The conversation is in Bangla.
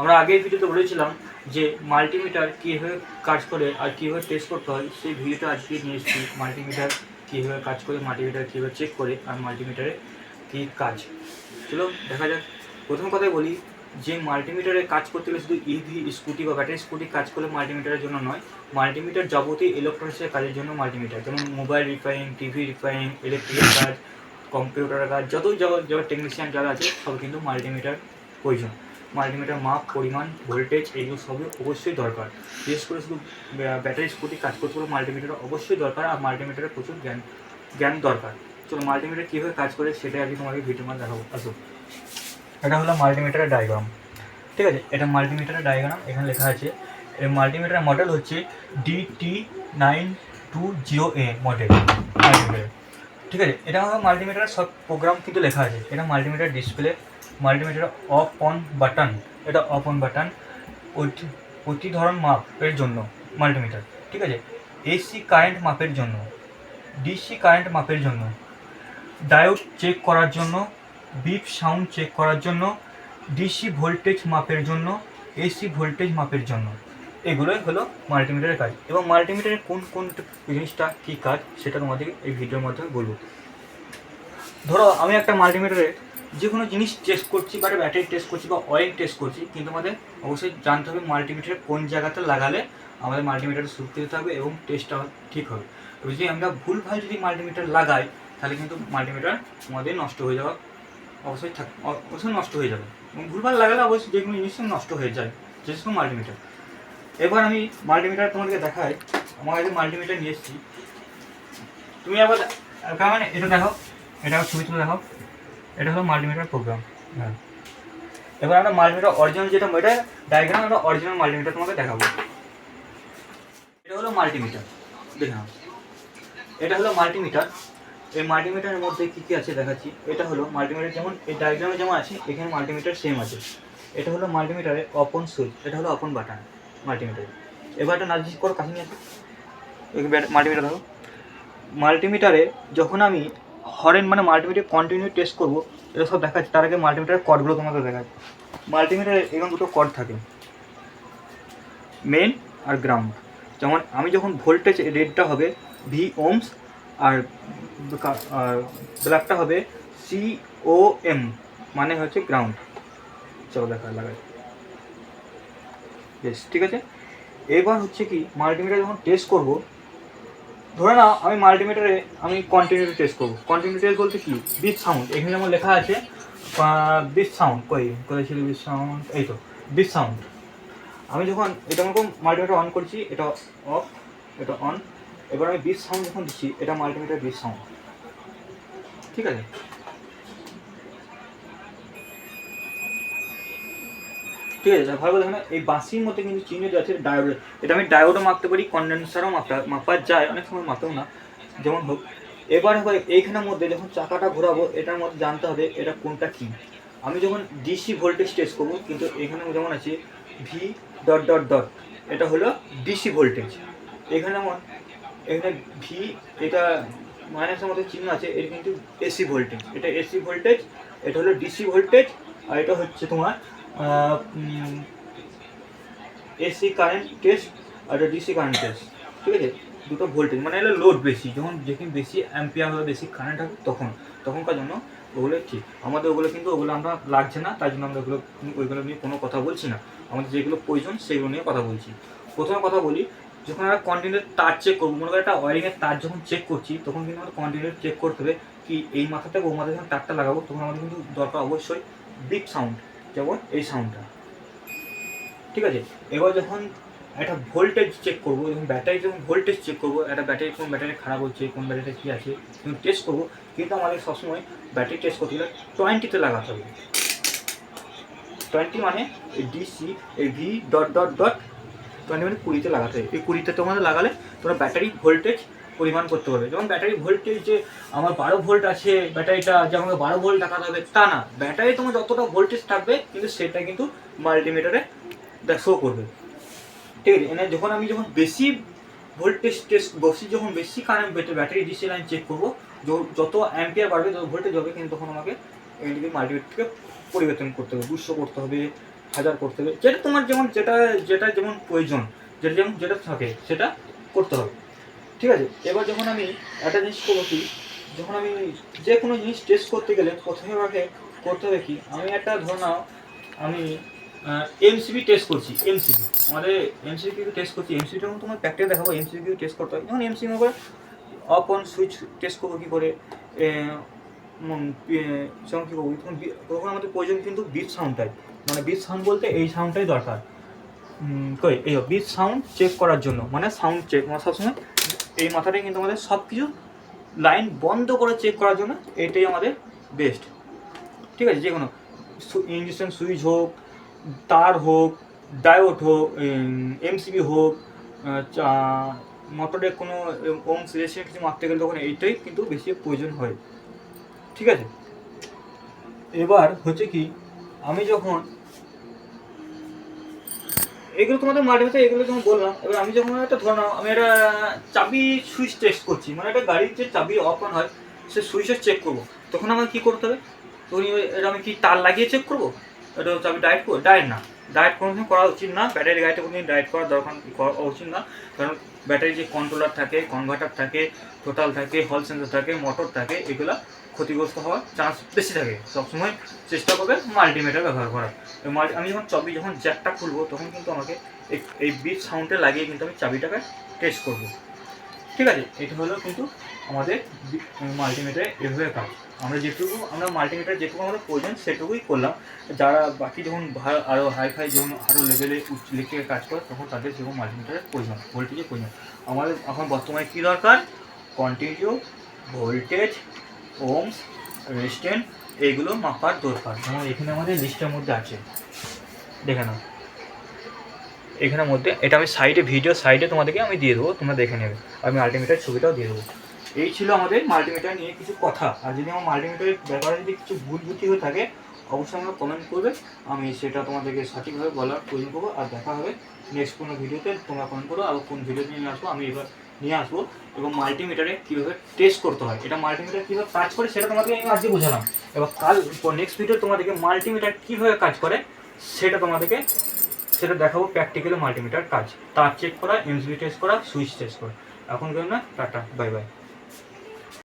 আমরা আগের ভিডিওতে বলেছিলাম যে মাল্টিমিটার কীভাবে কাজ করে আর কীভাবে টেস্ট করতে হয়, সেই ভিডিওটা আজকে নিয়ে এসেছি। মাল্টিমিটার কীভাবে কাজ করে, মাল্টিমিটার কীভাবে চেক করে, আর মাল্টিমিটারে কী কাজ। চলো দেখা যাক। প্রথম কথাই বলি যে মাল্টিমিটারে কাজ করতে গেলে শুধু ইভি স্কুটি বা ব্যাটারি স্কুটি কাজ করলে মাল্টিমিটারের জন্য নয়, মাল্টিমিটার যাবতীয় ইলেকট্রনিক্সের কাজের জন্য মাল্টিমিটার, যেমন মোবাইল রিপেয়ারিং, টিভি রিপেয়ারিং, ইলেকট্রিকের কাজ, কম্পিউটারের কাজ, যতই যারা টেকনিশিয়ান যারা আছে সব কিন্তু মাল্টিমিটার প্রয়োজন। মাল্টিমিটার মাপ, পরিমাণ, ভোল্টেজ এগুলো সবই অবশ্যই দরকার। বিশেষ করে শুধু ব্যাটারি স্কুটি কাজ করতে হলে মাল্টিমিটার অবশ্যই দরকার, আর মাল্টিমিটারের প্রচুর জ্ঞান দরকার। চলো মাল্টিমিটার কীভাবে কাজ করে সেটাই আগে তোমাকে ভিডিও মানে দেখাবো। আসো, এটা হলো মাল্টিমিটারের ডায়াগ্রাম। ঠিক আছে, এটা মাল্টিমিটারের ডায়াগ্রাম। এখানে লেখা আছে এই মাল্টিমিটারের মডেল হচ্ছে DT920A মডেল মাল্টিমিটার। ঠিক আছে, এটা হলো মাল্টিমিটারের সব প্রোগ্রাম কিন্তু লেখা আছে। এটা multimeter display, multimeter of on button, এটা অফ অন বাটন, প্রতিধরন মাপের জন্য মাল্টিমিটার। ঠিক আছে, এসি কারেন্ট মাপের জন্য, ডিসি কারেন্ট মাপের জন্য, ডায়োড চেক করার জন্য, বিপ সাউন্ড চেক করার জন্য, ডিসি ভোল্টেজ মাপের জন্য, এসি ভোল্টেজ মাপের জন্য। এগুলোই হলো মাল্টিমিটারের কাজ। এবং মাল্টিমিটারের কোন কোন জিনিসটা কী কাজ সেটা তোমাদের এই ভিডিওর মাধ্যমে বলবো। ধরো আমি একটা মাল্টিমিটারে যে কোনো জিনিস টেস্ট করছি, বা ব্যাটারি টেস্ট করছি, বা অয়েল টেস্ট করছি, কিন্তু আমাদের অবশ্যই জানতে হবে মাল্টিমিটারে কোন জায়গাতে লাগালে আমাদের মাল্টিমিটার সুরক্ষিত থাকবে এবং টেস্টটা ঠিক হবে। এবার যদি আমরা ভুলভাল যদি মাল্টিমিটার লাগাই তাহলে কিন্তু মাল্টিমিটার আমাদের নষ্ট হয়ে যাওয়া অবশ্যই নষ্ট হয়ে যাবে। এবং ভুলভাল লাগালে অবশ্যই যে কোনো জিনিস নষ্ট হয়ে যায়, যে কোনো মাল্টিমিটার। এবার আমি মাল্টিমিটার তোমাদেরকে দেখাই। আমার কাছে মাল্টিমিটার নিয়ে এসেছি। তুমি আবার মানে এটা দেখো, এটা ছবি তুলে দেখো, এটা হলো মাল্টিমিটার প্রোগ্রাম। হ্যাঁ, এবার আমরা মাল্টিমিটার অরিজিনাল যেটা এটা ডায়াগ্রাম, আমরা অরিজিনাল মাল্টিমিটার তোমাকে দেখাবো। এটা হলো মাল্টিমিটার, দেখলাম এটা হলো মাল্টিমিটার। এই মাল্টিমিটারের মধ্যে কী কী আছে দেখাচ্ছি। এটা হলো মাল্টিমিটার, যেমন এই ডায়াগ্রামে যেমন আছে এখানে মাল্টিমিটার সেম আছে। এটা হলো মাল্টিমিটারের অপন সুইচ, এটা হলো অপন বাটন মাল্টিমিটারে। এবার এটা নাজিস করো, কাছে নিয়ে আসো মাল্টিমিটার ধরো। মাল্টিমিটারে যখন আমি হরেন মানে মাল্টিমিটার কন্টিনিউ টেস্ট করবো, এটা সব দেখাচ্ছে। তার আগে মাল্টিমিটারের কর্ডগুলো তোমাকে দেখাচ্ছে। মাল্টিমিটারে এরকম দুটো কর্ড থাকে, মেন আর গ্রাউন্ড। যেমন আমি যখন ভোল্টেজ রেডটা হবে ভি ওমস, আর ব্ল্যাকটা হবে COM, মানে হচ্ছে গ্রাউন্ড। চলো লাগাই, বেশ ঠিক আছে। এবার হচ্ছে কি মাল্টিমিটার যখন টেস্ট করবো, ধরে নাও আমি মাল্টিমিটারে আমি কন্টিনিউ টেস্ট করবো। কন্টিনিউ টেস্ট বলতে কি, বিট সাউন্ড, এখানে যেমন লেখা আছে বিট সাউন্ড, কোথায় ছিল বিট সাউন্ড, এই তো বিট সাউন্ড। আমি যখন এটা এরকম মাল্টিমিটার অন করছি, এটা অফ, এটা অন। এবার আমি বিট সাউন্ড যখন দিচ্ছি, এটা মাল্টিমিটার বিট সাউন্ড। ঠিক আছে, ঠিক আছে। ভালো করে দেখেন, এই বাঁশির মধ্যে কিন্তু চিহ্ন যে আছে ডায়োড, এটা আমি ডায়োডও মাপতে পারি, কন্ডেন্সারও মাপা যায়, অনেক সময় মাপেও না, যেমন হোক। এবার হবে এইখানের মধ্যে যখন চাকাটা ঘোরাবো, এটার মধ্যে জানতে হবে এটা কোনটা কী। আমি যখন ডিসি ভোল্টেজ টেস্ট করবো, কিন্তু এখানে যেমন আছে ভি ডট ডট ডট, এটা হলো ডিসি ভোল্টেজ। এখানে যেমন এখানে ভি, এটা মাইনাসের মধ্যে চিহ্ন আছে, এটা কিন্তু এসি ভোল্টেজ, এটা এসি ভোল্টেজ, এটা হলো ডিসি ভোল্টেজ, আর এটা হচ্ছে তোমার এসি কারেন্ট টেস্ট আর ডিসি কারেন্ট টেস্ট। ঠিক আছে, দুটো ভোল্টেজ মানে এগুলো লোড বেশি, যখন বেশি অ্যাম্পিয়ার হবে, বেশি কারেন্ট হবে, তখনকার জন্য ওগুলো ঠিক। আমাদের ওগুলো কিন্তু ওগুলো আমরা লাগছে না, তাই জন্য আমরা ওইগুলো নিয়ে কোনো কথা বলছি না। আমাদের যেগুলো প্রয়োজন সেগুলো নিয়ে কথা বলছি। প্রথমে কথা বলি, যখন আমরা কন্টিনিউ তার চেক করবো, মনে করি একটা ওয়ারিংয়ের তার যখন চেক করছি, তখন কিন্তু আমাদের কন্টিনিউ চেক করতে হবে কি এই মাথা থেকে ও মাথায় যখন তারটা লাগাবো, তখন আমাদের কিন্তু দরকার অবশ্যই বিপ সাউন্ড, যেমন এই সাউন্ডটা। ঠিক আছে, এবার যখন একটা ভোল্টেজ চেক করবো, এবং ব্যাটারি যখন ভোল্টেজ চেক করবো, একটা ব্যাটারি কোন ব্যাটারি খারাপ হচ্ছে, কোন ব্যাটারিটা কী আছে যখন টেস্ট করবো, কিন্তু আমাদের সবসময় ব্যাটারি টেস্ট করতে গেলে 20-তে লাগাতে হবে। 20 মানে এই ডিসি, এই ভি ডট ডট ডট 20 মানে 20-তে লাগাতে হবে। এই 20-তে তোমাদের লাগালে তোমরা ব্যাটারি ভোল্টেজ পরিমাণ করতে পারবে। যেমন ব্যাটারি ভোল্টেজ যে আমার 12 ভোল্ট আছে, ব্যাটারিটা যে আমাকে 12 ভোল্ট দেখাতে হবে তা না। ব্যাটারি তোমার যতটা ভোল্টেজ থাকবে কিন্তু সেটা কিন্তু মাল্টিমিটারে শো করবে। ঠিক আছে, এনে যখন আমি বেশি ভোল্টেজ টেস্ট যখন বেশি current battery DC line check করবো, যত অ্যাম্পিয়ার বাড়বে, যত ভোল্টেজ হবে, কিন্তু তখন আমাকে এখান থেকে মাল্টিমিটার থেকে পরিবর্তন করতে হবে, 200 করতে হবে, 1000 করতে হবে, যেটা তোমার যেমন যেটা যেমন প্রয়োজন, যেটা থাকে সেটা করতে হবে। ঠিক আছে, এবার যখন আমি একটা জিনিস করবো কি, যখন আমি যে কোনো জিনিস টেস্ট করতে গেলে প্রথমে আমাকে করতে হবে কি, আমি একটা ধর নাও আমি এমসিবি টেস্ট করছি, এমসিবি আমাদের এমসিকিউ টেস্ট করছি, এমসিবি যখন তোমার প্র্যাকটিস দেখাবো এমসিকিউ টেস্ট করতে হয়, যেমন এমসিকিউ আবার অফ অন সুইচ টেস্ট করবো কী করে, যেমন কী করবো তখন আমাদের প্রয়োজন কিন্তু বিট সাউন্ডটাই, মানে বিট সাউন্ড বলতে এই সাউন্ডটাই দরকার, কই এই বিট সাউন্ড চেক করার জন্য, মানে সাউন্ড চেক মানে সবসময় এই মাথাটাই কিন্তু আমাদের সব কিছু লাইন বন্ধ করে চেক করার জন্য এটাই আমাদের বেস্ট। ঠিক আছে, যে কোনো ইঞ্জেকশন সুইচ হোক, তার হোক, ডায়োড হোক, এমসিবি হোক, মোটরে কোনো ওম সিলেকশন কিছু মারতে গেলে তখন এইটাই কিন্তু বেশি প্রয়োজন হয়। ঠিক আছে, এবার হচ্ছে কি আমি যখন এগুলো তোমাদের মাল্টিমিটার এগুলো যখন বললাম, এবার আমি যখন একটা ধর নাও আমি একটা চাবি সুইচ টেস্ট করছি, মানে একটা গাড়ির যে চাবি অফ অন হয় সে সুইচটা চেক করবো, তখন আমার কী করতে হবে, তখন এটা আমি কি তার লাগিয়ে চেক করবো, এটা চাবি ডায়েট করবো, ডায়েট না, ডায়েট কোনো সময় করা উচিত না, ব্যাটারি গাড়িতে কোনো ডায়েট করার দরকার উচিত না, কারণ ব্যাটারি যে কন্ট্রোলার থাকে, কনভার্টার থাকে, টোটাল থাকে, হল সেন্সর থাকে, মোটর থাকে, এগুলো ক্ষতিগ্রস্ত হওয়ার চান্স বেশি থাকে। সবসময় চেষ্টা করবে মাল্টিমিটার ব্যবহার করার। আমি যখন চাবি যখন জ্যাকটা খুলবো তখন কিন্তু আমাকে এই বিট সাউন্ডে লাগিয়ে কিন্তু আমি চাবিটাকে টেস্ট করবো। ঠিক আছে, এটা হলো কিন্তু আমাদের মাল্টিমিটারে এভাবে কাজ। আমরা মাল্টিমিটার যেটুকু আমাদের প্রয়োজন সেটুকুই করলাম। যারা বাকি যখন আরও হাইফাই যখন আরও লেভেলে লিখে কাজ করে তখন তাদের যেরকম মাল্টিমিটারের প্রয়োজন, ভোল্টেজের প্রয়োজন। আমাদের এখন বর্তমানে কী দরকার, কন্টিনিউ ভোল্টেজ, ওমস, রেজিস্ট্যান্স এইগুলো মাপার দরকার। যেমন এখানে আমাদের লিস্টের মধ্যে আছে, দেখে নাও এখানের মধ্যে, এটা আমি সাইডে ভিডিও সাইডে তোমাদেরকে আমি দিয়ে দেবো, তোমরা দেখে নেবে, আমি মাল্টিমিটার ছবিটাও দিয়ে দেবো। এই ছিল আমাদের মাল্টিমিটার নিয়ে কিছু কথা। আর যদি আমার মাল্টিমিটারের ব্যাপারে যদি কিছু ভুল ত্রুটি হয়ে থাকে অবশ্যই আমরা কমেন্ট করবে, আমি সেটা তোমাদেরকে সঠিকভাবে বলার প্রয়োজন করবো। আর দেখা হবে নেক্সট কোনো ভিডিওতে, তোমরা কমেন্ট করো আর কোন ভিডিও নিয়ে আসবো, আমি এবার নিয়ে আসবো। এবং মাল্টিমিটারে কীভাবে টেস্ট করতে হয়, এটা মাল্টিমিটার কীভাবে কাজ করে সেটা তোমাদেরকে আমি আজকে বোঝালাম। এবার নেক্সট ভিডিও তোমাদেরকে মাল্টিমিটার কীভাবে কাজ করে সেটা দেখাবো, প্র্যাকটিক্যালি মাল্টিমিটার কাজ, তার চেক করা, এমসিবি টেস্ট করা, সুইচ টেস্ট করা। এখন কেন না, টাটা, বাই বাই।